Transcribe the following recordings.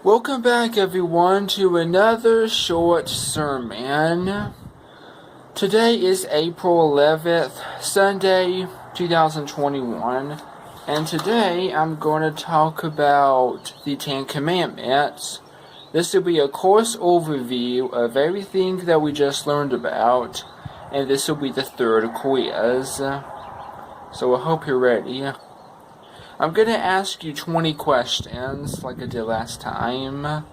Welcome back, everyone, to another short sermon. Today is April 11th, Sunday, 2021, and today I'm going to talk about the Ten Commandments. This will be a course overview of everything that we just learned about, and this will be the third quiz. So I hope you're ready. I'm going to ask you 20 questions like I did last time,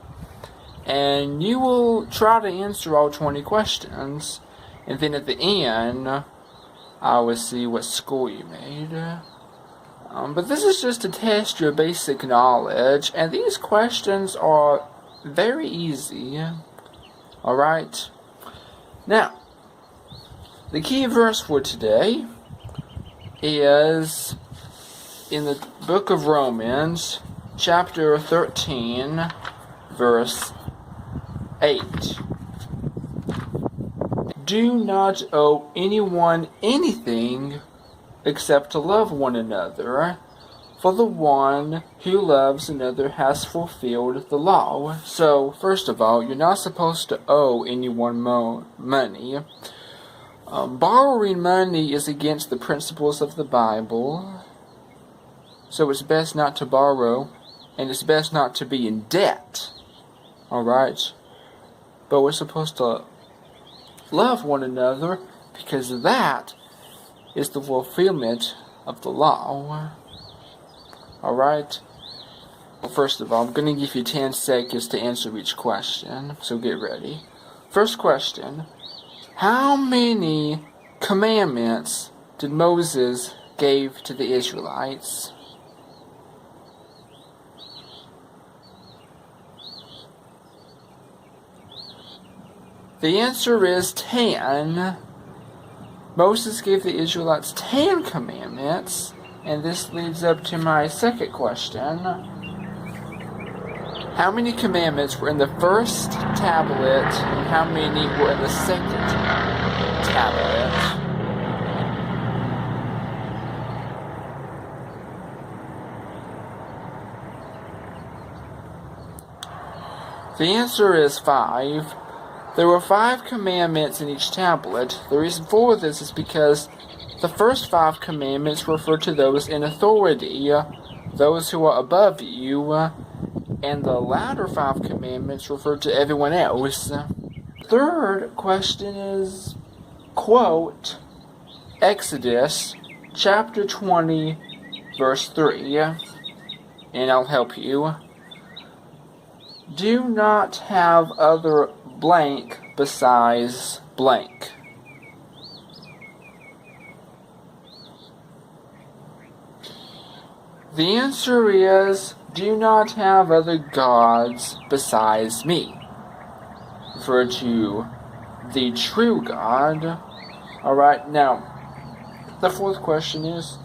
and you will try to answer all 20 questions, and then at the end I will see what score you made. But this is just to test your basic knowledge, and these questions are very easy. Alright? Now, the key verse for today is in the book of Romans, chapter 13, verse 8. Do not owe anyone anything except to love one another, for the one who loves another has fulfilled the law. So, first of all, you're not supposed to owe anyone money. Borrowing money is against the principles of the Bible. So it's best not to borrow, and it's best not to be in debt. Alright? But we're supposed to love one another, because that is the fulfillment of the law. Alright? Well, first of all, I'm going to give you 10 seconds to answer each question, so get ready. First question: how many commandments did Moses give to the Israelites? The answer is 10. Moses gave the Israelites 10 commandments, and this leads up to my second question. How many commandments were in the first tablet, and how many were in the second tablet? The answer is 5. There were 5 commandments in each tablet. The reason for this is because the first 5 commandments refer to those in authority, those who are above you, and the latter 5 commandments refer to everyone else. Third question is, quote, Exodus chapter 20, verse 3, and I'll help you. Do not have other blank besides blank. The answer is, do not have other gods besides me. Refer to the true God. Alright, now, the fourth question is,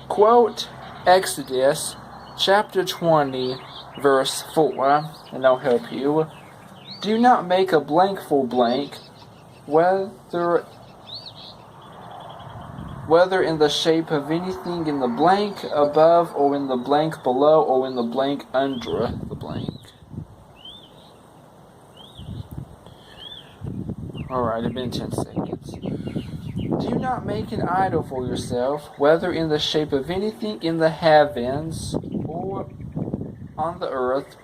quote Exodus chapter 20, verse 4, and I'll help you. Do not make a blank for blank, whether in the shape of anything in the blank above, or in the blank below, or in the blank under the blank. Alright, it's been 10 seconds. Do not make an idol for yourself, whether in the shape of anything in the heavens, or on the earth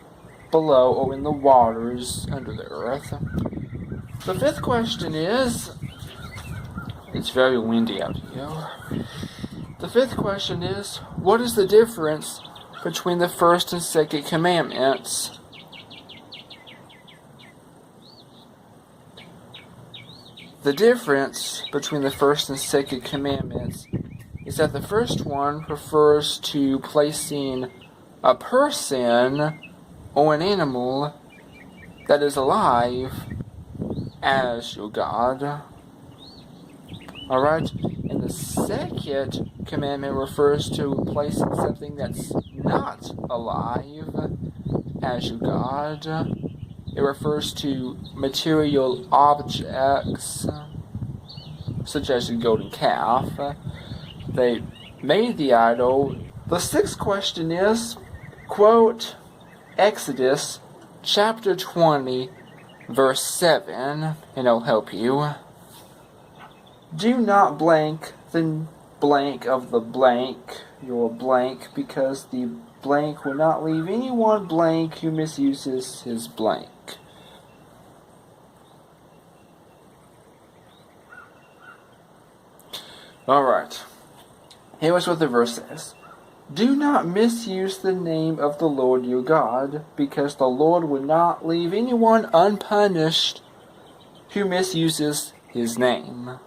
below, or in the waters under the earth. The fifth question is, it's very windy out here. The fifth question is, what is the difference between the first and second commandments? The difference between the first and second commandments is that the first one refers to placing a person or an animal that is alive as your God. Alright? And the second commandment refers to placing something that's not alive as your God. It refers to material objects, such as the golden calf. They made the idol. The sixth question is, quote, Exodus chapter 20, verse 7, and I'll help you. Do not blank the blank of the blank, your blank, because the blank will not leave anyone blank who misuses his blank. Alright, here's what the verse says. Do not misuse the name of the Lord your God, because the Lord will not leave anyone unpunished who misuses his name.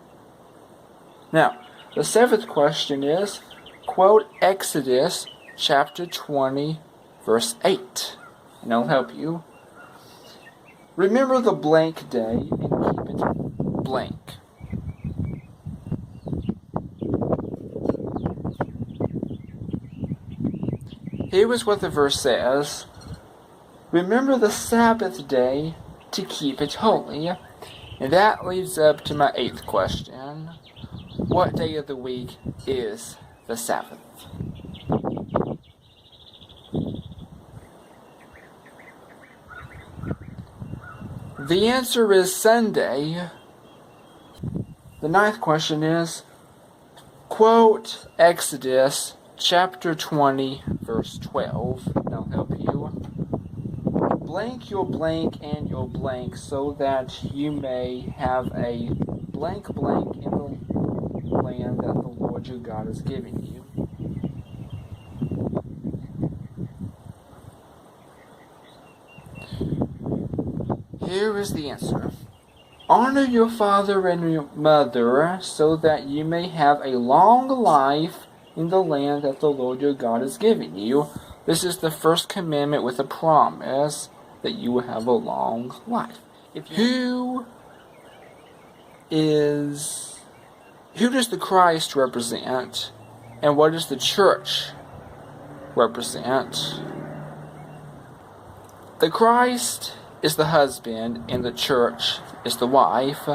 Now, the seventh question is, quote Exodus chapter 20, verse 8, and I'll help you. Remember the blank day and keep it blank. Here is what the verse says. Remember the Sabbath day to keep it holy. And that leads up to my eighth question. What day of the week is the Sabbath? The answer is Sunday. The ninth question is, quote Exodus chapter 20, verse 12, and I'll help you. Blank your blank and your blank so that you may have a blank blank in the land that the Lord your God is giving you. Here is the answer. Honor your father and your mother so that you may have a long life in the land that the Lord your God is giving you. This is the first commandment with a promise that you will have a long life. Who does the Christ represent? And what does the church represent? The Christ is the husband and the church is the wife.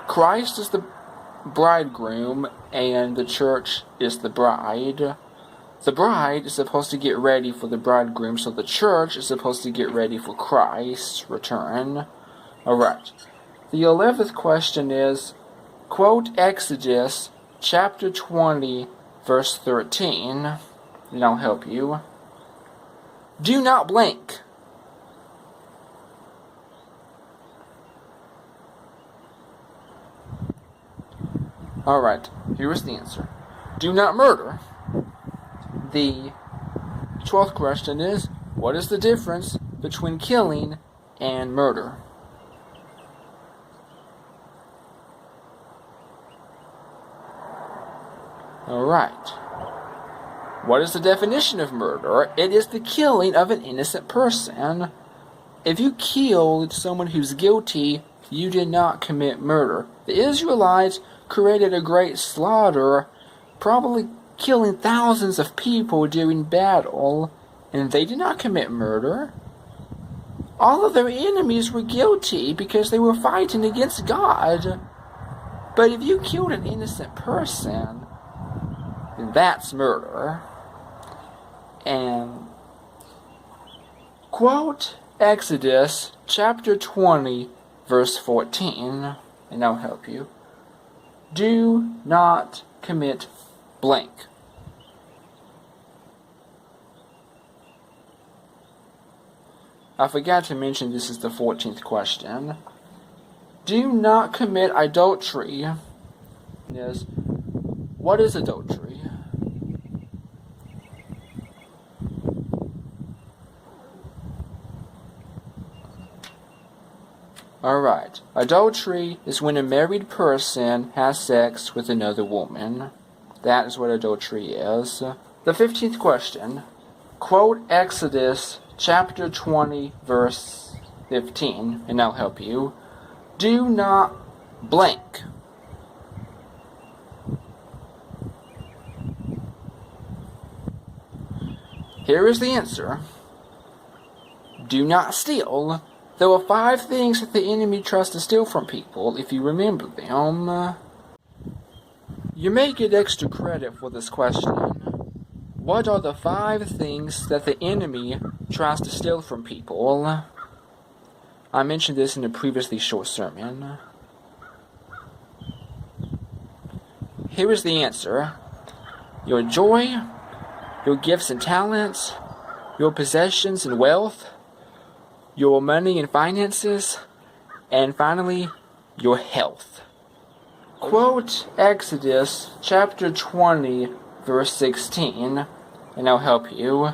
Christ is the bridegroom and the church is the bride. The bride is supposed to get ready for the bridegroom, so the church is supposed to get ready for Christ's return. Alright. The 11th question is, quote Exodus chapter 20, verse 13, and I'll help you. Do not blank. Alright, here is the answer. Do not murder. The 12th question is, what is the difference between killing and murder? Alright. What is the definition of murder? It is the killing of an innocent person. If you killed someone who's guilty, you did not commit murder. The Israelites created a great slaughter, probably killing thousands of people during battle, and they did not commit murder. All of their enemies were guilty because they were fighting against God. But if you killed an innocent person, then that's murder. And quote Exodus chapter 20, verse 14, and I'll help you. Do not commit blank. I forgot to mention this is the 14th question. Do not commit adultery. Yes. What is adultery? Alright. Adultery is when a married person has sex with another woman. That is what adultery is. The 15th question. Quote Exodus chapter 20, verse 15, and I'll help you. Do not blank. Here is the answer. Do not steal. There are 5 things that the enemy tries to steal from people, if you remember them. You may get extra credit for this question. What are the 5 things that the enemy tries to steal from people? I mentioned this in a previously short sermon. Here is the answer. Your joy, your gifts and talents, your possessions and wealth, your money and finances, and finally, your health. Quote Exodus chapter 20, verse 16, and I'll help you.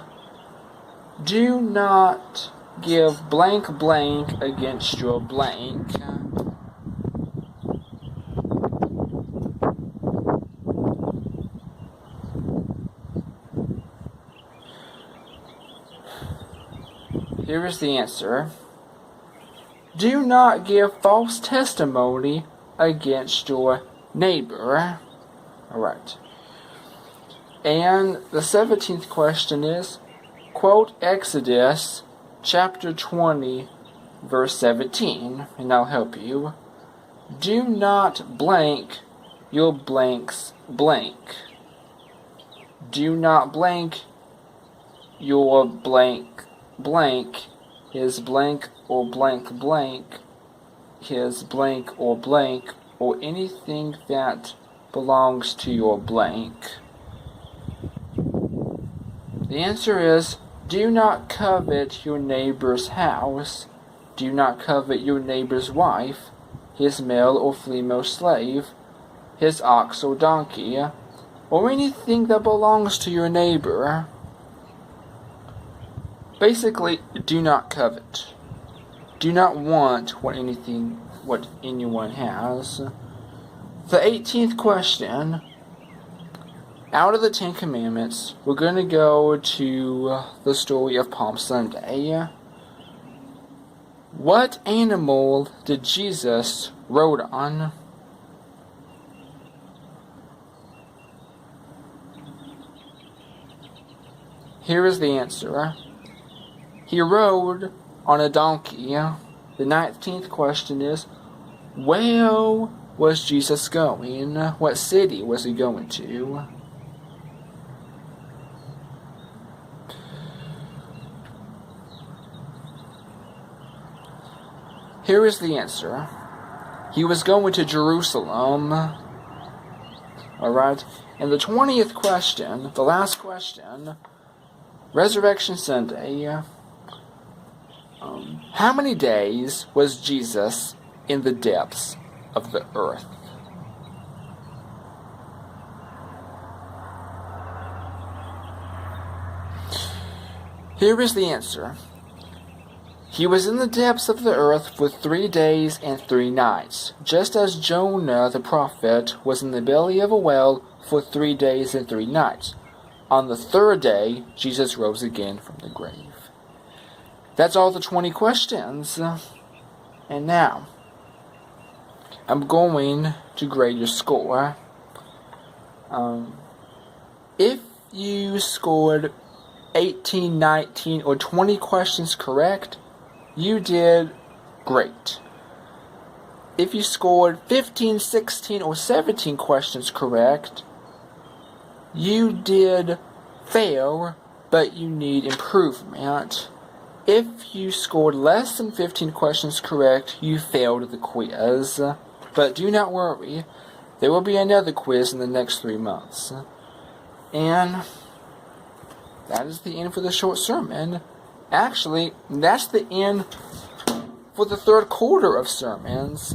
Do not give blank blank against your blank. Here is the answer. Do not give false testimony against your neighbor. Alright. And the 17th question is, quote Exodus chapter 20, verse 17, and I'll help you. Do not blank your blanks blank. Do not blank your blank blank, his blank or blank blank, his blank or anything that belongs to your blank. The answer is, do not covet your neighbor's house, do not covet your neighbor's wife, his male or female slave, his ox or donkey, or anything that belongs to your neighbor. Basically, do not covet. Do not want what anyone has. The 18th question, out of the 10 Commandments, we're going to go to the story of Palm Sunday. What animal did Jesus rode on? Here is the answer. He rode on a donkey. The 19th question is, where was Jesus going? What city was he going to? Here is the answer. He was going to Jerusalem. Alright, and the 20th question, the last question, Resurrection Sunday. How many days was Jesus in the depths of the earth? Here is the answer. He was in the depths of the earth for 3 days and 3 nights, just as Jonah the prophet was in the belly of a whale for 3 days and 3 nights. On the 3rd day, Jesus rose again from the grave. That's all the 20 questions. And now, I'm going to grade your score. If you scored 18, 19, or 20 questions correct, you did great. If you scored 15, 16, or 17 questions correct, you did fail, but you need improvement. If you scored less than 15 questions correct, you failed the quiz. But do not worry, there will be another quiz in the next 3 months. And that is the end for the short sermon. Actually, that's the end for the 3rd quarter of sermons.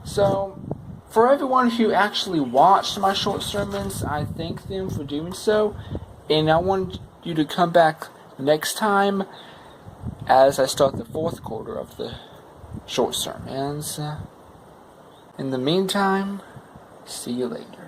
So, for everyone who actually watched my short sermons, I thank them for doing so. And I want you to come back next time as I start the 4th quarter of the short sermons. In the meantime, see you later.